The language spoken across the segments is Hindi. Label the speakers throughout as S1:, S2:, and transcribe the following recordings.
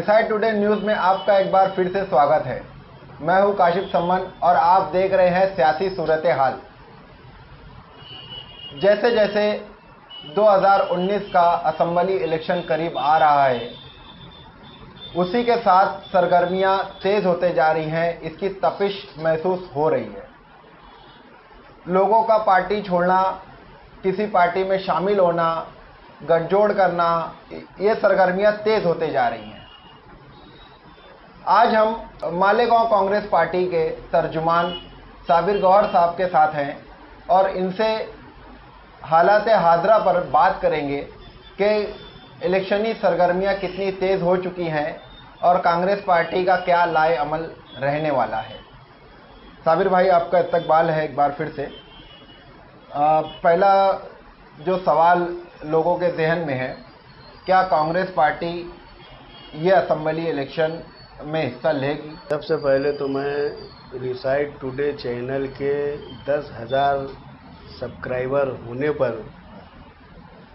S1: रिसाइट टुडे न्यूज़ में आपका एक बार फिर से स्वागत है। मैं हूं काशिफ सम्मन और आप देख रहे हैं सियासी सूरत हाल। जैसे जैसे 2019 का असेंबली इलेक्शन करीब आ रहा है, उसी के साथ सरगर्मियां तेज होते जा रही हैं। इसकी तपिश महसूस हो रही है। लोगों का पार्टी छोड़ना, किसी पार्टी में शामिल होना, गठजोड़ करना, ये सरगर्मियां तेज होते जा रही हैं। आज हम मालेगांव कांग्रेस पार्टी के तर्जुमान साबिर गौहर साहब के साथ हैं और इनसे हालात हाजरा पर बात करेंगे कि इलेक्शनी सरगर्मियां कितनी तेज़ हो चुकी हैं और कांग्रेस पार्टी का क्या लाए अमल रहने वाला है। साबिर भाई, आपका इस्तकबाल है एक बार फिर से। पहला जो सवाल लोगों के जहन में है, क्या कांग्रेस पार्टी ये असेंबली इलेक्शन में हिस्सा लेगी?
S2: सबसे पहले तो मैं रिसाइट टुडे चैनल के 10,000 सब्सक्राइबर होने पर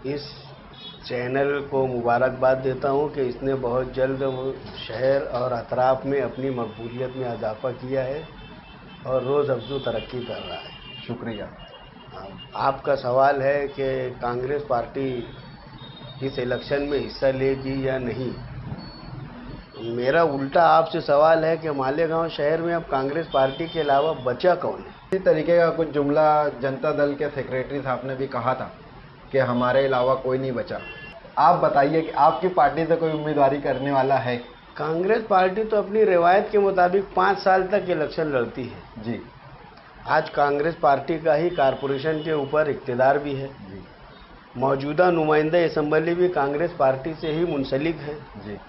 S2: इस चैनल को मुबारकबाद देता हूं कि इसने बहुत जल्द शहर और अतराफ में अपनी मकबूलियत में इजाफा किया है और रोज़ अफजू तरक्की कर रहा है।
S1: शुक्रिया।
S2: आपका सवाल है कि कांग्रेस पार्टी इस इलेक्शन में हिस्सा लेगी या नहीं। मेरा उल्टा आपसे सवाल है कि मालेगांव शहर में अब कांग्रेस पार्टी के अलावा बचा कौन है?
S1: इसी तरीके का कुछ जुमला जनता दल के सेक्रेटरी साहब ने भी कहा था कि हमारे अलावा कोई नहीं बचा। आप बताइए कि आपकी पार्टी से कोई उम्मीदवारी करने वाला है?
S2: कांग्रेस पार्टी तो अपनी रिवायत के मुताबिक 5 साल तक इलेक्शन लड़ती है
S1: जी।
S2: आज कांग्रेस पार्टी का ही कारपोरेशन के ऊपर इख्तिदार भी है
S1: जी।
S2: मौजूदा नुमाइंदा असम्बली भी कांग्रेस पार्टी से ही मुंसलिक है
S1: जी।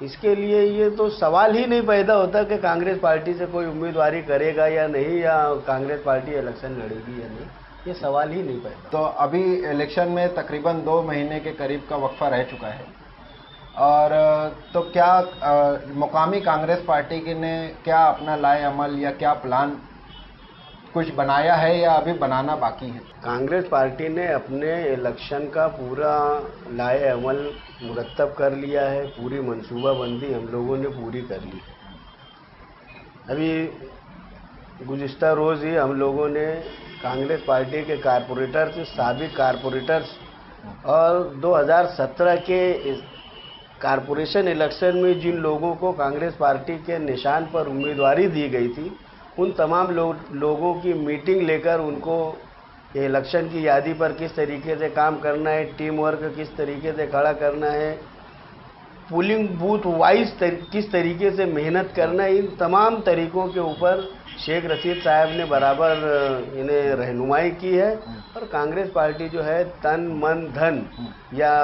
S2: इसके लिए ये तो सवाल ही नहीं पैदा होता कि कांग्रेस पार्टी से कोई उम्मीदवारी करेगा या नहीं, या कांग्रेस पार्टी इलेक्शन लड़ेगी या नहीं, ये सवाल ही नहीं पैदा।
S1: तो अभी इलेक्शन में तकरीबन 2 महीने के करीब का वक्फा रह चुका है और तो क्या मुकामी कांग्रेस पार्टी ने क्या अपना लाए अमल या क्या प्लान कुछ बनाया है या अभी बनाना बाकी है?
S2: कांग्रेस पार्टी ने अपने इलेक्शन का पूरा लाए अमल मुरतब कर लिया है। पूरी मंसूबाबंदी हम लोगों ने पूरी कर ली है। अभी गुज़िश्ता रोज़ ही हम लोगों ने कांग्रेस पार्टी के कारपोरेटर्स, साबिक कारपोरेटर्स और 2017 के कारपोरेशन इलेक्शन में जिन लोगों को कांग्रेस पार्टी के निशान पर उम्मीदवारी दी गई थी, उन तमाम लोगों की मीटिंग लेकर उनको इलेक्शन की यादी पर किस तरीके से काम करना है, टीम वर्क किस तरीके से खड़ा करना है, पोलिंग बूथ वाइज किस तरीके से मेहनत करना है, इन तमाम तरीकों के ऊपर शेख रशीद साहब ने बराबर इन्हें रहनुमाई की है। और कांग्रेस पार्टी जो है तन मन धन या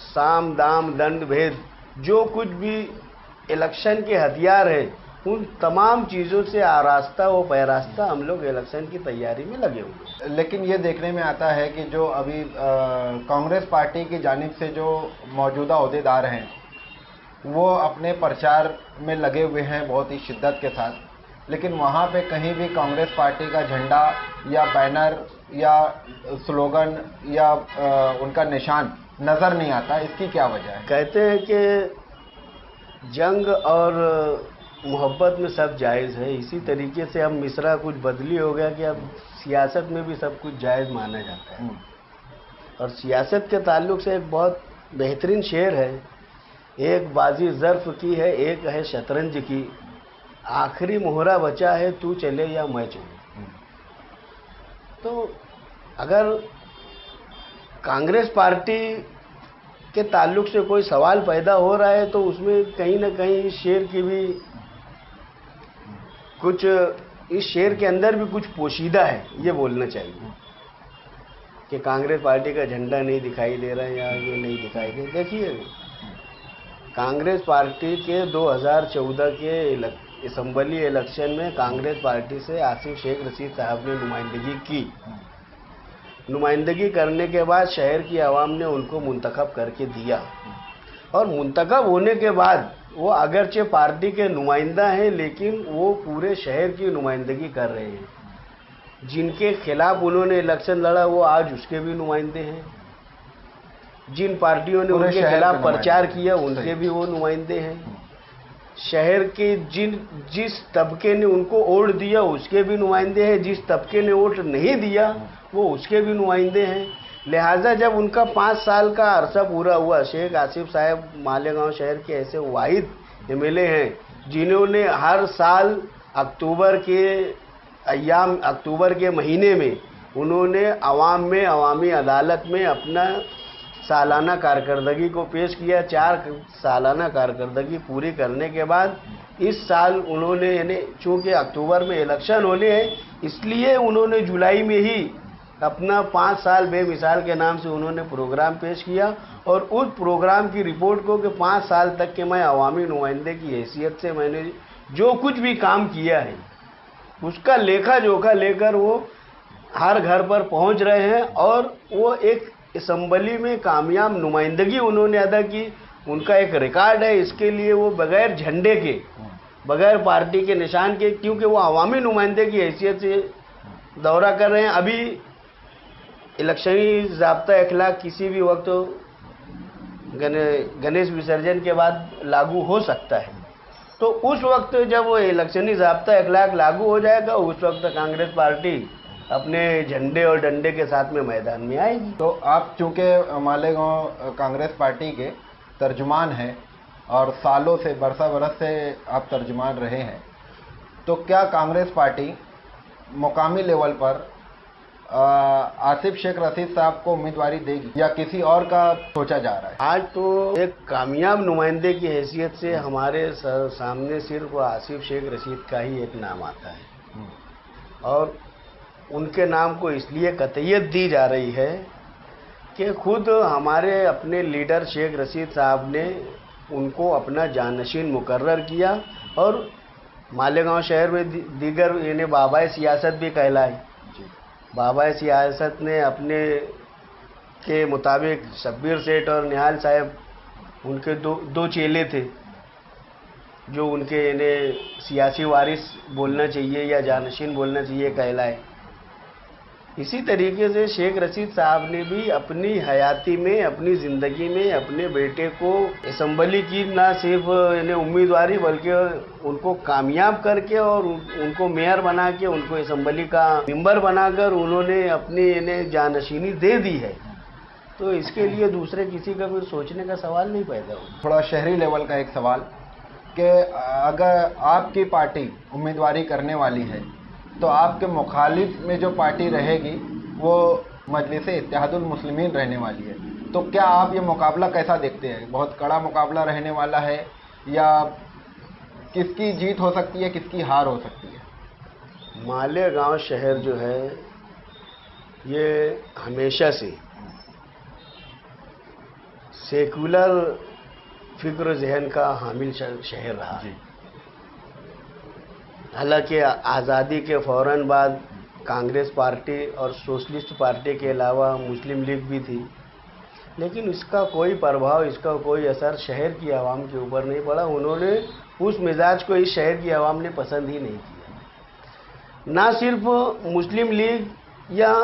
S2: साम दाम दंड भेद जो कुछ भी इलेक्शन के हथियार है, उन तमाम चीज़ों से आरास्ता व पैरास्ता हम लोग इलेक्शन की तैयारी में लगे हुए हैं।
S1: लेकिन ये देखने में आता है कि जो अभी कांग्रेस पार्टी की जानिब से जो मौजूदा ओहदेदार हैं, वो अपने प्रचार में लगे हुए हैं बहुत ही शिद्दत के साथ, लेकिन वहाँ पे कहीं भी कांग्रेस पार्टी का झंडा या बैनर या स्लोगन या उनका निशान नज़र नहीं आता। इसकी क्या वजह है?
S2: कहते हैं कि जंग और मोहब्बत में सब जायज़ है, इसी तरीके से अब मिसरा कुछ बदली हो गया कि अब सियासत में भी सब कुछ जायज़ माना जाता है। और सियासत के ताल्लुक़ से एक बहुत बेहतरीन शेर है, एक बाजी ज़र्फ़ की है, एक है शतरंज की, आखिरी मोहरा बचा है, तू चले या मैं चलूं। तो अगर कांग्रेस पार्टी के ताल्लुक़ से कोई सवाल पैदा हो रहा है तो उसमें कहीं ना कहीं इस शेर की भी कुछ, इस शेर के अंदर भी कुछ पोशीदा है, ये बोलना चाहिए कि कांग्रेस पार्टी का झंडा नहीं दिखाई दे रहा है या ये नहीं दिखाई दे। देखिए, कांग्रेस पार्टी के 2014 के असेंबली इलेक्शन में कांग्रेस पार्टी से आसिफ शेख रशीद साहब ने नुमाइंदगी की। नुमाइंदगी करने के बाद शहर की आवाम ने उनको मुंतखब करके दिया और मुंतखब होने के बाद वो अगरचे पार्टी के नुमाइंदा हैं, लेकिन वो पूरे शहर की नुमाइंदगी कर रहे हैं। जिनके खिलाफ उन्होंने इलेक्शन लड़ा वो आज उसके भी नुमाइंदे हैं। जिन पार्टियों ने उनके खिलाफ प्रचार किया उनके भी वो नुमाइंदे हैं। शहर के जिस तबके ने उनको वोट दिया उसके भी नुमाइंदे हैं, जिस तबके ने वोट नहीं दिया वो उसके भी नुमाइंदे हैं। लिहाजा जब उनका 5 साल का अरसा पूरा हुआ, शेख आसिफ साहब मालेगांव शहर के ऐसे वाहिद एमएलए हैं जिन्होंने हर साल अक्टूबर के महीने में उन्होंने अवाम में अवामी अदालत में अपना सालाना कारकर्दगी को पेश किया। 4 सालाना कारकर्दगी पूरी करने के बाद इस साल उन्होंने, यानी चूँकि अक्टूबर में इलेक्शन होने हैं इसलिए उन्होंने जुलाई में ही अपना 5 साल बेमिसाल के नाम से उन्होंने प्रोग्राम पेश किया और उस प्रोग्राम की रिपोर्ट को कि 5 साल तक के मैं अवामी नुमाइंदे की हैसियत से मैंने जो कुछ भी काम किया है उसका लेखा जोखा लेकर वो हर घर पर पहुंच रहे हैं और वो एक असम्बली में कामयाब नुमाइंदगी उन्होंने अदा की। उनका एक रिकॉर्ड है, इसके लिए वो बगैर झंडे के, बगैर पार्टी के निशान के, क्योंकि वो अवामी नुमाइंदे की हैसियत से दौरा कर रहे हैं। अभी इलेक्शनी ज़ाब्ता अखलाक किसी भी वक्त गणेश विसर्जन के बाद लागू हो सकता है, तो उस वक्त जब वो इलेक्शनी ज़ाब्ता अखलाक लागू हो जाएगा उस वक्त कांग्रेस पार्टी अपने झंडे और डंडे के साथ में मैदान में आएगी।
S1: तो आप चूँकि मालेगांव कांग्रेस पार्टी के तर्जुमान हैं और सालों से, बरस से आप तर्जुमान रहे हैं, तो क्या कांग्रेस पार्टी मुकामी लेवल पर आसिफ शेख रशीद साहब को उम्मीदवारी देगी या किसी और का सोचा जा रहा है?
S2: आज तो एक कामयाब नुमाइंदे की हैसियत से हमारे सामने सिर्फ आसिफ शेख रशीद का ही एक नाम आता है और उनके नाम को इसलिए कतईयत दी जा रही है कि खुद हमारे अपने लीडर शेख रशीद साहब ने उनको अपना जानशीन मुकर्रर किया और मालेगांव शहर में दीगर इन्हें बाबाए सियासत भी कहलाए। बाबाए सियासत ने अपने के मुताबिक शब्बीर सेठ और निहाल साहब उनके दो चेले थे जो उनके इन्हें सियासी वारिस बोलना चाहिए या जानशीन बोलना चाहिए कहलाए। इसी तरीके से शेख रशीद साहब ने भी अपनी हयाती में, अपनी ज़िंदगी में अपने बेटे को असम्बली की न सिर्फ इन्हें उम्मीदवारी बल्कि उनको कामयाब करके और उनको मेयर बना के, उनको असम्बली का मेंबर बनाकर उन्होंने अपनी इन्हें जानशीनी दे दी है। तो इसके लिए दूसरे किसी का फिर सोचने का सवाल नहीं पैदा हो।
S1: थोड़ा शहरी लेवल का एक सवाल कि अगर आपकी पार्टी उम्मीदवारी करने वाली है तो आपके मुखालिफ में जो पार्टी रहेगी वो मजलिस-ए-इत्तेहादुल मुस्लिमीन रहने वाली है, तो क्या आप ये मुकाबला कैसा देखते हैं? बहुत कड़ा मुकाबला रहने वाला है या किसकी जीत हो सकती है, किसकी हार हो सकती है?
S2: मालेगांव शहर जो है ये हमेशा से सेकुलर फिक्र जहन का हामिल शहर रहा है। हालांकि आज़ादी के फ़ौरन बाद कांग्रेस पार्टी और सोशलिस्ट पार्टी के अलावा मुस्लिम लीग भी थी, लेकिन इसका कोई प्रभाव, इसका कोई असर शहर की आवाम के ऊपर नहीं पड़ा। उन्होंने उस मिजाज को इस शहर की आवाम ने पसंद ही नहीं किया। ना सिर्फ मुस्लिम लीग या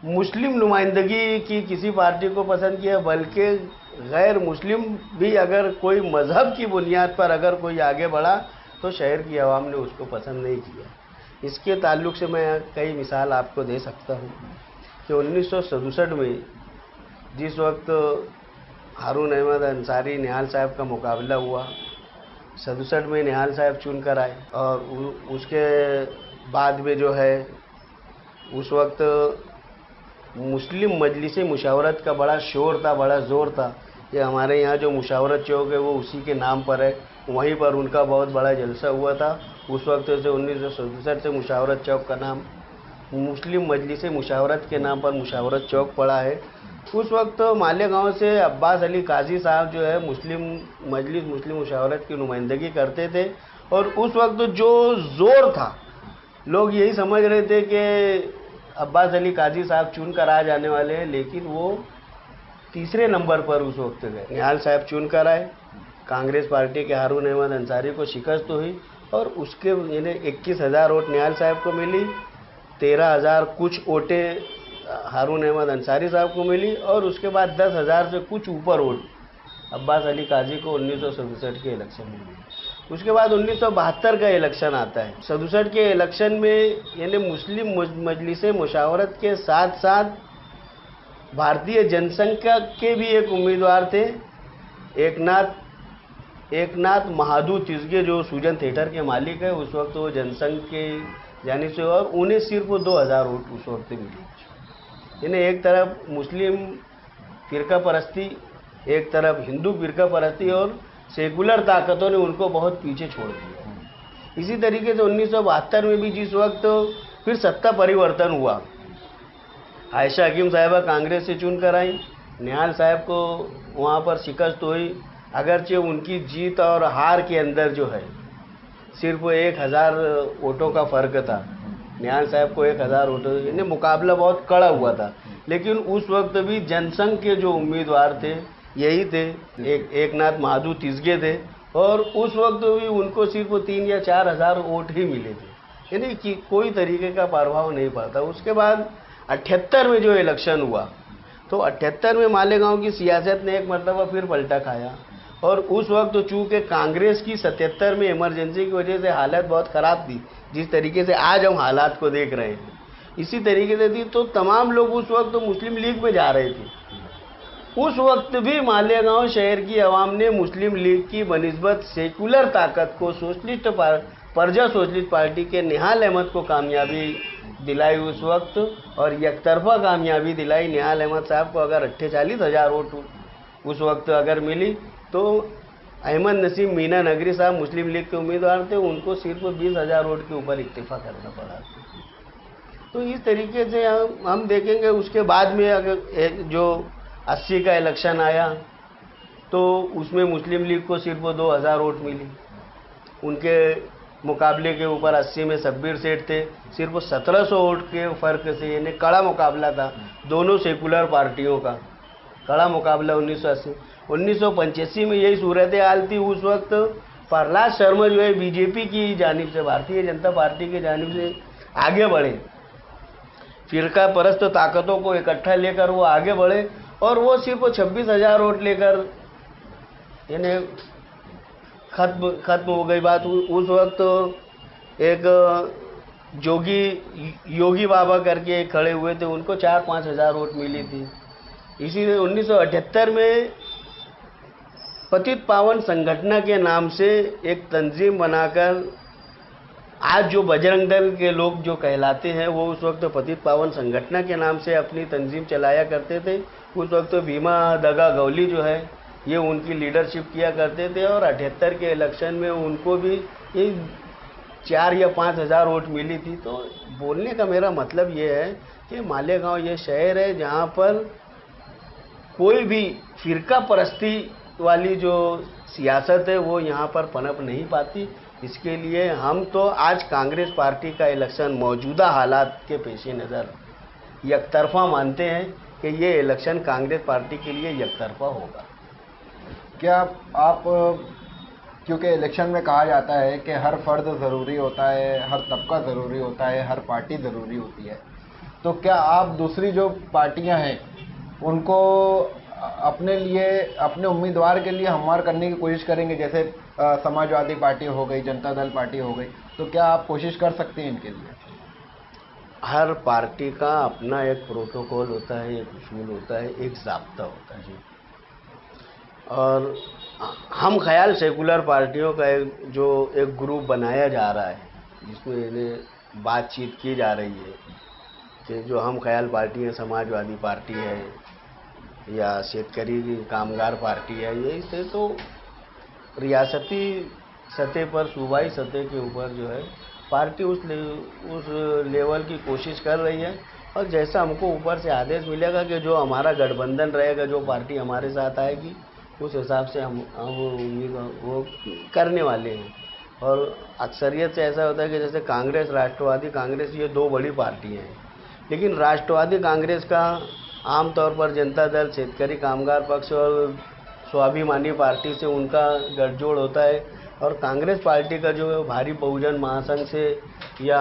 S2: मुस्लिम नुमाइंदगी की किसी पार्टी को पसंद किया, बल्कि गैर मुस्लिम भी अगर कोई मज़हब की बुनियाद पर अगर कोई आगे बढ़ा तो शहर की आवाम ने उसको पसंद नहीं किया। इसके ताल्लुक से मैं कई मिसाल आपको दे सकता हूँ कि 1967 में जिस वक्त हारून अहमद अंसारी निहाल साहब का मुकाबला हुआ, 67 में निहाल साहब चुन कर आए और उसके बाद में जो है उस वक्त मुस्लिम मजलिस मुशावरत का बड़ा शोर था, बड़ा ज़ोर था। ये हमारे यहाँ जो मुशावरत चौक है वो उसी के नाम पर है, वहीं पर उनका बहुत बड़ा जलसा हुआ था। उस वक्त से 1967 से मुशावरत चौक का नाम मुस्लिम मजलिस मुशावरत के नाम पर मुशावरत चौक पड़ा है। उस वक्त मालेगांव से अब्बास अली काजी साहब जो है मुस्लिम मुशावरत की नुमाइंदगी करते थे और उस वक्त जो ज़ोर था, लोग यही समझ रहे थे कि अब्बास अली काजी साहब चुन कर आ जाने वाले हैं, लेकिन वो तीसरे नंबर पर उस वक्त गए। निहाल साहब चुन कर आए, कांग्रेस पार्टी के हारून अहमद अंसारी को शिकस्त हुई और उसके इन्हें 21,000 वोट निहाल साहब को मिली, 13,000 कुछ वोटें हारून अहमद अंसारी साहब को मिली और उसके बाद 10,000 से कुछ ऊपर वोट अब्बास अली काजी को 1967 के इलेक्शन में मिली। उसके बाद 1972 का इलेक्शन आता है। 67 के इलेक्शन में यानी मुस्लिम मजलिस मुशावरत के साथ साथ भारतीय जनसंघ के भी एक उम्मीदवार थे, एकनाथ महादू तिसगे, जो सूजन थिएटर के मालिक है। उस वक्त वो जनसंघ के जाने से, और उन्हें सिर्फ 2000 वोट उस वक्त मिली। यानी एक तरफ मुस्लिम फिरका परस्ती, एक तरफ हिंदू फिरका परस्ती और सेकुलर ताकतों ने उनको बहुत पीछे छोड़ दिया। इसी तरीके से 1972 में भी जिस वक्त फिर सत्ता परिवर्तन हुआ, आयशा हकीम साहिबा कांग्रेस से चुनकर आई, निहाल साहब को वहाँ पर शिकस्त हुई। अगरचे उनकी जीत और हार के अंदर जो है सिर्फ 1000 वोटों का फ़र्क था, निहाल साहब को 1000 वोटों, यानी मुकाबला बहुत कड़ा हुआ था। लेकिन उस वक्त भी जनसंघ के जो उम्मीदवार थे यही थे, एकनाथ महादू तिसगे थे, और उस वक्त भी उनको सिर्फ 3 या 4 हज़ार वोट ही मिले थे, यानी कि कोई तरीके का प्रभाव नहीं पड़ता। उसके बाद 78 में जो इलेक्शन हुआ, तो 78 में मालेगांव की सियासत ने एक मरतबा फिर पलटा खाया, और उस वक्त तो चूँकि कांग्रेस की 77 में इमरजेंसी की वजह से हालत बहुत ख़राब थी, जिस तरीके से आज हम हालात को देख रहे हैं इसी तरीके से थी, तो तमाम लोग उस वक्त तो मुस्लिम लीग में जा रहे थे। उस वक्त भी मालेगांव शहर की आवाम ने मुस्लिम लीग की बनिस्बत सेकुलर ताकत को सोशलिस्ट परजा सोशलिस्ट पार्टी के निहाल अहमद को कामयाबी दिलाई उस वक्त, और एकतरफा कामयाबी दिलाई। निहाल अहमद साहब को अगर 48,000 वोट उस वक्त अगर मिली, तो अहमद नसीम मीना नगरी साहब मुस्लिम लीग के उम्मीदवार थे, उनको सिर्फ 20,000 वोट के ऊपर इक्तिफा करना पड़ा। तो इस तरीके से हम देखेंगे। उसके बाद में अगर जो 80 का इलेक्शन आया, तो उसमें मुस्लिम लीग को सिर्फ 2000 वोट मिली। उनके मुकाबले के ऊपर 80 में शब्बीर सेठ थे, सिर्फ 1700 वोट के फ़र्क से, यानी कड़ा मुकाबला था दोनों सेकुलर पार्टियों का, कड़ा मुकाबला 1980। 1985 में यही सूरत हाल थी। उस वक्त प्रहलाद शर्मा जो है बीजेपी की जानिब से, भारतीय जनता पार्टी की जानिब से आगे बढ़े, फिरका परस्त ताकतों को इकट्ठा लेकर वो आगे बढ़े, और वो सिर्फ 26,000 वोट लेकर यानी खत्म हो गई बात। उस वक्त एक योगी बाबा करके खड़े हुए थे, उनको 4-5 हज़ार वोट मिली थी। इसी 1978 में पतित पावन संगठन के नाम से एक तंजीम बनाकर, आज जो बजरंग दल के लोग जो कहलाते हैं, वो उस वक्त पतित पावन संगठन के नाम से अपनी तंजीम चलाया करते थे। उस वक्त भीमा दगा गौली जो है ये उनकी लीडरशिप किया करते थे, और 78 के इलेक्शन में उनको भी 4 या 5 हज़ार वोट मिली थी। तो बोलने का मेरा मतलब ये है कि मालेगांव ये शहर है जहाँ पर कोई भी फिरका परस्ती वाली जो सियासत है वो यहाँ पर पनप नहीं पाती। इसके लिए हम तो आज कांग्रेस पार्टी का इलेक्शन मौजूदा हालात के पेश नज़र एकतरफा मानते हैं कि ये इलेक्शन कांग्रेस पार्टी के लिए एकतरफा होगा।
S1: क्या आप, क्योंकि इलेक्शन में कहा जाता है कि हर फर्द ज़रूरी होता है, हर तबका ज़रूरी होता है, हर पार्टी ज़रूरी होती है, तो क्या आप दूसरी जो पार्टियां हैं उनको अपने लिए, अपने उम्मीदवार के लिए हमवार करने की कोशिश करेंगे? जैसे समाजवादी पार्टी हो गई, जनता दल पार्टी हो गई, तो क्या आप कोशिश कर सकते हैं इनके लिए?
S2: हर पार्टी का अपना एक प्रोटोकॉल होता है, एक उसूल होता है, एक ज़ाब्ता होता है। और हम ख्याल सेकुलर पार्टियों का एक ग्रुप बनाया जा रहा है, जिसमें इन्हें बातचीत की जा रही है कि जो हम ख्याल पार्टी है, समाजवादी पार्टी है या शेतकरी कामगार पार्टी है, ये इससे तो रियासती सतह पर, सूबाई सतह के ऊपर जो है पार्टी उस लेवल की कोशिश कर रही है। और जैसा हमको ऊपर से आदेश मिलेगा कि जो हमारा गठबंधन रहेगा, जो पार्टी हमारे साथ आएगी, उस हिसाब से हम वो करने वाले हैं। और अक्सरियत से ऐसा होता है कि जैसे कांग्रेस, राष्ट्रवादी कांग्रेस, ये 2 बड़ी पार्टियाँ हैं, लेकिन राष्ट्रवादी कांग्रेस का आमतौर पर जनता दल, शेतकरी कामगार पक्ष और स्वाभिमानी पार्टी से उनका गठजोड़ होता है, और कांग्रेस पार्टी का जो भारी बहुजन महासंघ से या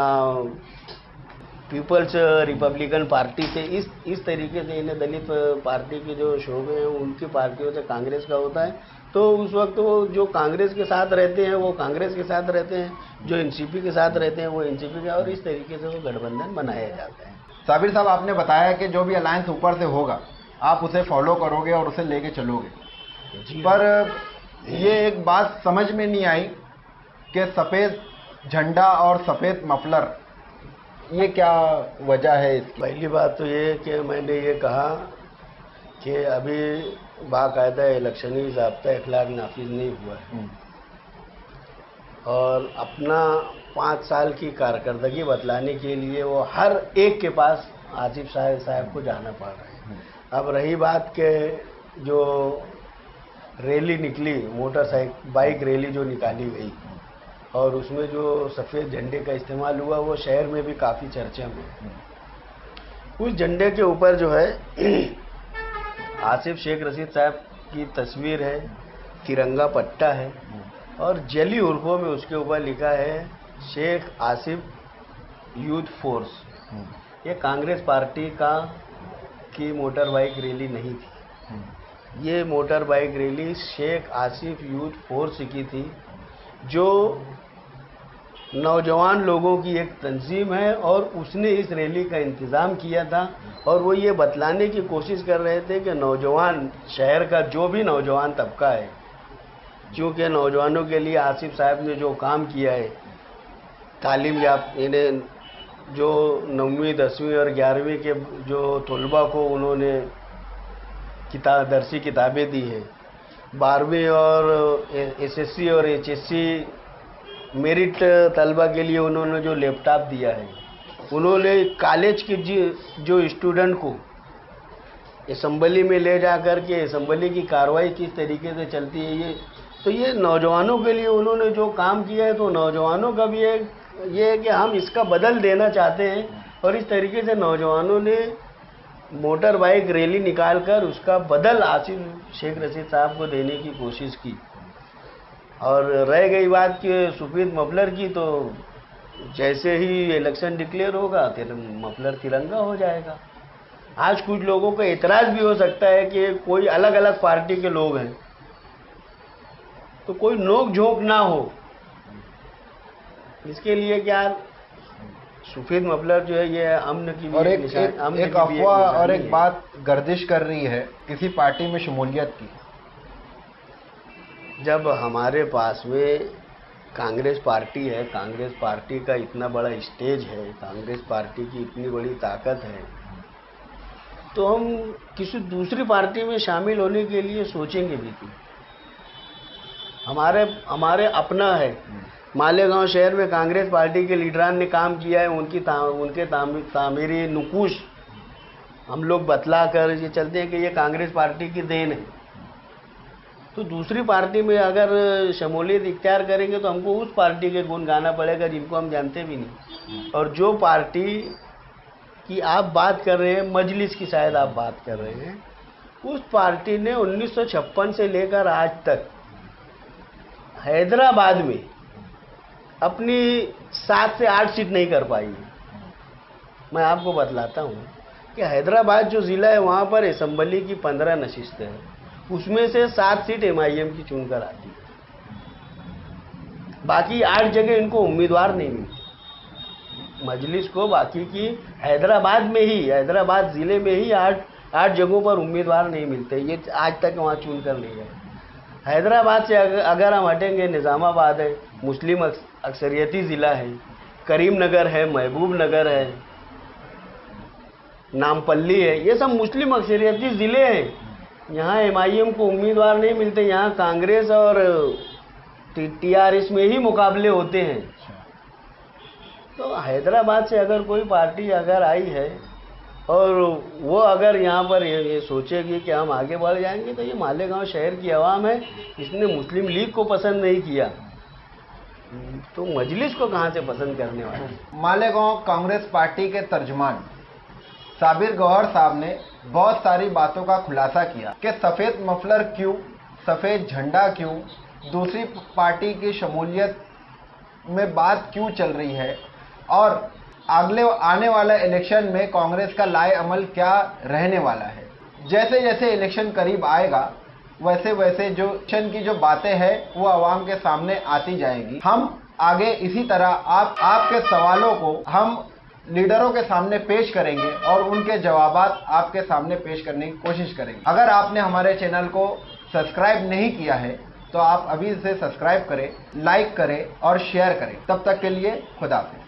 S2: पीपल्स रिपब्लिकन पार्टी से इस तरीके से इन्हें दलित पार्टी के जो शोबे हैं उनकी पार्टियों से कांग्रेस का होता है, तो उस वक्त वो जो कांग्रेस के साथ रहते हैं वो कांग्रेस के साथ रहते हैं, जो एनसीपी के साथ रहते हैं वो एनसीपी के, और इस तरीके से वो गठबंधन बनाया जाता है।
S1: साबिर साहब, आपने बताया कि जो भी अलायंस ऊपर से होगा आप उसे फॉलो करोगे और उसे लेके चलोगे, पर ये एक बात समझ में नहीं आई कि सफ़ेद झंडा और सफ़ेद मफलर, ये क्या वजह है इसकी?
S2: पहली बात तो ये कि मैंने ये कहा कि अभी बाकायदा इलेक्शनी ज़ाब्ता इखलाक नाफिज नहीं हुआ है और अपना 5 साल की कारकर्दगी बतलाने के लिए वो हर एक के पास आसिफ साहब को जाना पड़ रहा है। अब रही बात के जो रैली निकली, मोटरसाइकिल बाइक रैली जो निकाली गई और उसमें जो सफ़ेद झंडे का इस्तेमाल हुआ वो शहर में भी काफ़ी चर्चा में है। उस झंडे के ऊपर जो है आसिफ शेख रशीद साहब की तस्वीर है, तिरंगा पट्टा है और जली उर्फों में उसके ऊपर लिखा है शेख आसिफ यूथ फोर्स। ये कांग्रेस पार्टी की मोटर बाइक रैली नहीं थी, ये motor bike rally Sheikh Asif youth force की थी, जो नौजवान लोगों की एक तंजीम है और उसने इस रैली का इंतज़ाम किया था और वो ये बतलाने की कोशिश कर रहे थे कि नौजवान, शहर का जो भी नौजवान तबका है, क्योंकि नौजवानों के लिए आसिफ साहब ने जो काम किया है, तालीम याफ्ता इन्हें जो 9वीं 10वीं और 11वीं के जो तलबा को उन्होंने दरसी किताबें दी हैं, 12वीं और एसएससी और एचएससी मेरिट तलबा के लिए उन्होंने जो लैपटॉप दिया है, उन्होंने कॉलेज के जो स्टूडेंट को असम्बली में ले जा कर के असम्बली की कार्रवाई किस तरीके से चलती है, ये नौजवानों के लिए उन्होंने जो काम किया है, तो नौजवानों का भी ये है कि हम इसका बदल देना चाहते हैं और इस तरीके से नौजवानों ने मोटर बाइक रैली निकालकर उसका बदल आसिफ शेख रशीद साहब को देने की कोशिश की। और रह गई बात कि सफ़ेद मफलर की, तो जैसे ही इलेक्शन डिक्लेयर होगा मफलर तिरंगा हो जाएगा। आज कुछ लोगों को एतराज़ भी हो सकता है कि कोई अलग अलग पार्टी के लोग हैं तो कोई नोक झोंक ना हो, इसके लिए क्या सफ़ेद मफलर जो है ये अमन की
S1: और एक अफवाह और एक बात गर्दिश कर रही है किसी पार्टी में शमूलियत की।
S2: जब हमारे पास में कांग्रेस पार्टी है, कांग्रेस पार्टी का इतना बड़ा स्टेज है, कांग्रेस पार्टी की इतनी बड़ी ताकत है, तो हम किसी दूसरी पार्टी में शामिल होने के लिए सोचेंगे भी क्यों? हमारे अपना है। मालेगांव शहर में कांग्रेस पार्टी के लीडरान ने काम किया है, उनके तामीरी नुकूश हम लोग बतला कर ये चलते हैं कि ये कांग्रेस पार्टी की देन है। तो दूसरी पार्टी में अगर शमूलियत इख्तियार करेंगे तो हमको उस पार्टी के गुण गाना पड़ेगा जिनको हम जानते भी नहीं। और जो पार्टी की आप बात कर रहे हैं, मजलिस की शायद आप बात कर रहे हैं, उस पार्टी ने 1956 से लेकर आज तक हैदराबाद में अपनी 7 से 8 सीट नहीं कर पाई। मैं आपको बतलाता हूँ कि हैदराबाद जो ज़िला है वहाँ पर असम्बली की 15 नशिस्तें हैं, उसमें से 7 सीट MIM की चुनकर आती है, बाकी 8 जगह इनको उम्मीदवार नहीं मिलती मजलिस को। बाकी की हैदराबाद ज़िले में ही 8 जगहों पर उम्मीदवार नहीं मिलते, ये आज तक वहाँ चुनकर नहीं गए। हैदराबाद से अगर हम हटेंगे, निज़ामाबाद है, मुस्लिम अक्सरियती ज़िला है, करीमनगर है, महबूब नगर है, नामपल्ली है, ये सब मुस्लिम अक्सरियती ज़िले हैं। यहाँ MIM को उम्मीदवार नहीं मिलते, यहाँ कांग्रेस और TRS में ही मुकाबले होते हैं। तो हैदराबाद से अगर कोई पार्टी अगर आई है और वो अगर यहाँ पर ये सोचेगी कि हम आगे बढ़ जाएंगे, तो ये मालेगांव शहर की आवाम है, इसने मुस्लिम लीग को पसंद नहीं किया, तो मजलिस को कहाँ से पसंद करने वाले।
S1: मालेगांव कांग्रेस पार्टी के तर्जुमान साबिर गौहर साहब ने बहुत सारी बातों का खुलासा किया कि सफ़ेद मफलर क्यों, सफ़ेद झंडा क्यों, दूसरी पार्टी की शमूलियत में बात क्यों चल रही है और अगले आने वाला इलेक्शन में कांग्रेस का लाए अमल क्या रहने वाला है। जैसे जैसे इलेक्शन करीब आएगा वैसे वैसे जो इलेक्शन की जो बातें हैं वो आवाम के सामने आती जाएंगी। हम आगे इसी तरह आपके सवालों को हम लीडरों के सामने पेश करेंगे और उनके जवाबात आपके सामने पेश करने की कोशिश करेंगे। अगर आपने हमारे चैनल को सब्सक्राइब नहीं किया है तो आप अभी इसे सब्सक्राइब करें, लाइक करें और शेयर करें। तब तक के लिए खुदा हाफिज़।